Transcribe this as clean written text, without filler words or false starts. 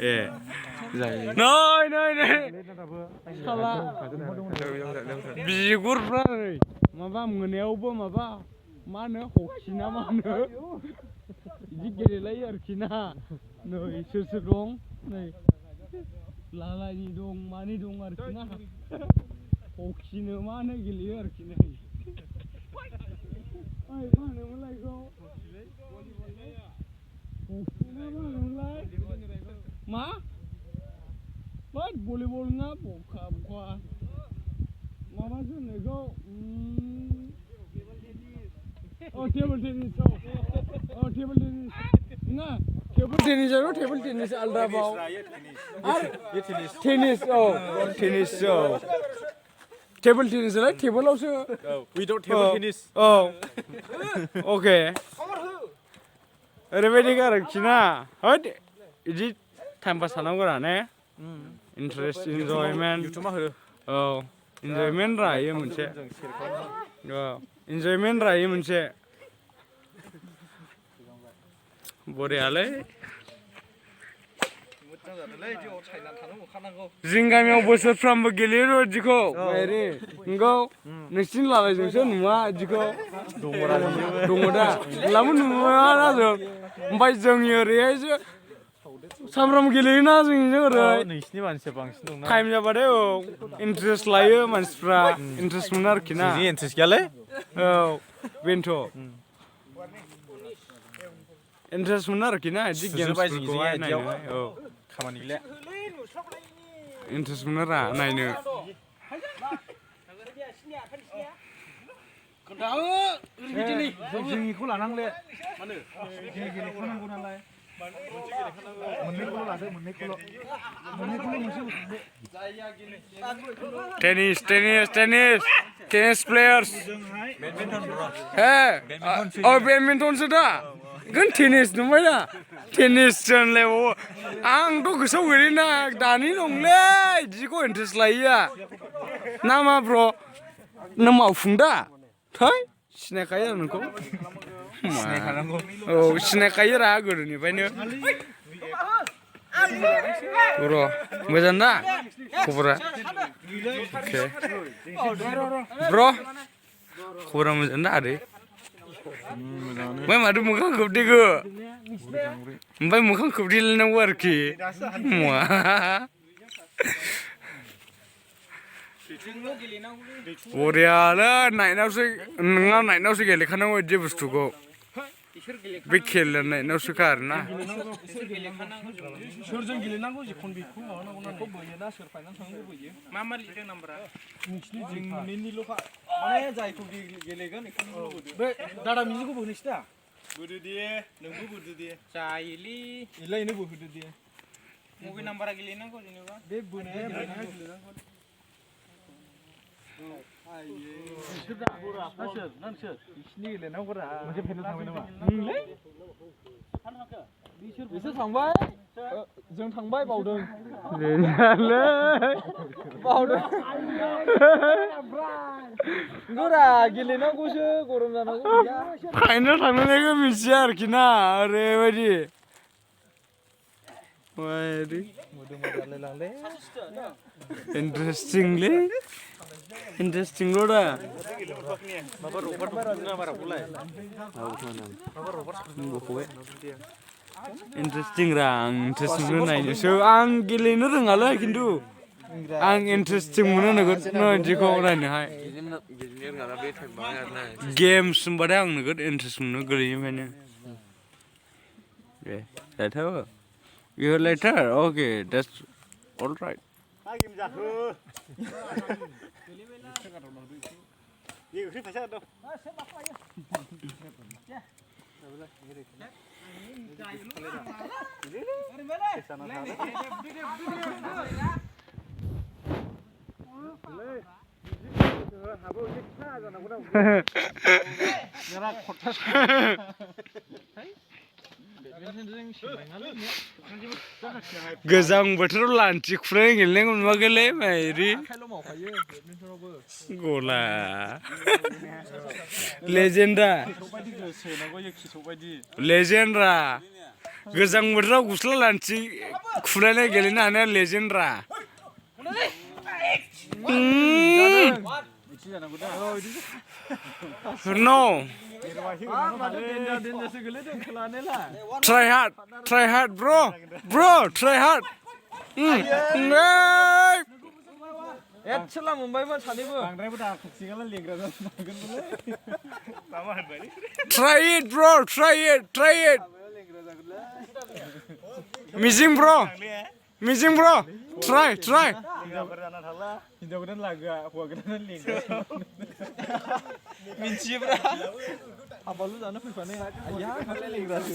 ए नै नै नै साला बिगुरफ्रा नै माबा मोनायावबो माबा मा होनो हकि ना मा होनो बिदि गेलेलायो आरोखि ना नै सोर सोर दं नै लालायनि दं मानि दं आरोखि ना हकिनो मा होनो गेलेयो आरोखि नै मा होनोमोनलाय बेखौ हकिना मा होनोमोनलाय मा बाट भलिबल ना बखा बखा माबासो होनो बेखौ टेबल टेनिस टेबल टेनिस ना टेबल टेनिसआथ' टेबल टेनिस आलदा बाव आरो टेनिस टेनिस टेबल टेनिसआलाय टेबोलावसो विदाउट टेबल टेनिस अके ओरैबायदि आरोखि ना होद बिदि टाइम पास खालामनांगौ ने इन्टारेस्ट इन्जयमेन्ट औ इन्जयमेन्ट रायो मोनसे इन्जयमेन्ट रायो मोनसे बरियालै जों गामियाव बोसोरफ्रामबो गेलेयो बिदिखौ नंगौ नोंसिनि लालायजोंसो नुवा बिदिखौ दङ दा होनब्लाबो नुवा जों ओमफ्राय जोंनि ओरैहायसो सामफ्रामबो गेलेयोना जोंनिजों ओरै नोंसिनि मानसिया बांसिन दंना टाइम जाबाथाय इन्टारेस्ट लायो मानसिफ्रा इन्टारेस्ट मोनो आरोखि ना इन्टारेस्ट गैयालै औ बेनोथ' इन्टारेस्ट मोनो आरोखि ना बिदि गेम्सफोरखौहाय नायनो औ खामानि गैला इन्टारेस्ट मोनो रा नायनो जोंनिखौ लानांले मानो जों गेलेखानांगौ नालाय मोननैखौल' लादो मोननैखौल' tennis tennis tennis tennis players हे बेडमिन्टनसो दा गोन टेनिस नुबाय दा टेनिस होनलाय आंथ' गोसोआव गैलिना दानि नंलै बिदिखौ इन्टारेस्ट लायैया ना मा ब्र' नों मावफुं दा थै सिनायखायो आं नोंखौ औ सिनायखायो रा गोदोनिफ्रायनो र' मोजां दा खबरा ब्र' खबरा मोजां दा आदै ओमफ्राय माथो मोखां खोबदेखो ओमफ्राय मोखां खोबदेलायनांगौ आरोखि बरियालै नाइटआवसो नोंहा नाइटआवसो गेलेखानांगौ बिदि बुस्थुखौ बे खेला नाइटआवसोखा आरोना सोरजों गेलेनांगौ जिखुनु बेखौ माबानांगौ ना बोयोना सोर फाइनाल थांनांगौ बोयो मा लिरदों नाम्बारा नोंसिनि जोंनिल'खा माने जायखौ गेलेगोन बेखौनो बोदो बे दादा मिजिखौ बोनोसै दा बोदो दे नोंबो बोदो दे जायोलै इलायनो बोहोदो दे मबे नाम्बारा गेलेनांगौ जेनेबा बे बोनाया गेलेनांगौ बिसोर थांबाय जों थांबाय बावदों बावदों गोरा गेलेनांगौसो गरम जानांगौ फाइनाल थांनायखौ मिथिया आरोखि ना ओरैबायदि इन्टारेस्टिंलै इन्टारेस्टिंल' दा इन्टारेस्टिं रा आं इन्टारेस्ट मोनो नायनोसो आं गेलेनो रोङालै खिन्थु आं इन्टारेस्टिं मोनो नोगोद बिदिखौ नायनोहाय गेम्स होनबाथाय आं नोगोद इन्टारेस्ट मोनो गोरलैनिफ्रायनो दे जाथाव You later? Okay, that's all right. गोजां बोथोराव लान्थि खुनाय गेलेनायखौ नुवाखैलै माइरि गला लेजेन्डा लेजेन्डा गोजां बोथोराव गस्ला लानसि खुलायनाय गेलेनो हानाया लेजेन्ड रा No. Try hard, bro, try hard. Esala मोनबायमोन सानैबो बांद्रायबो दा खक्सिगाला लेंग्रा जागोन बोले मामा होनबाय Try it, bro, try it. Missing, bro, try. हिनजावफोर जाना थाला हिनजाव गोदान लागोआ हौवा गोदान लेंग्रा मिन्थियोब्रा हाबाल' जानो फैफानो आया खालाय लेंग्रासो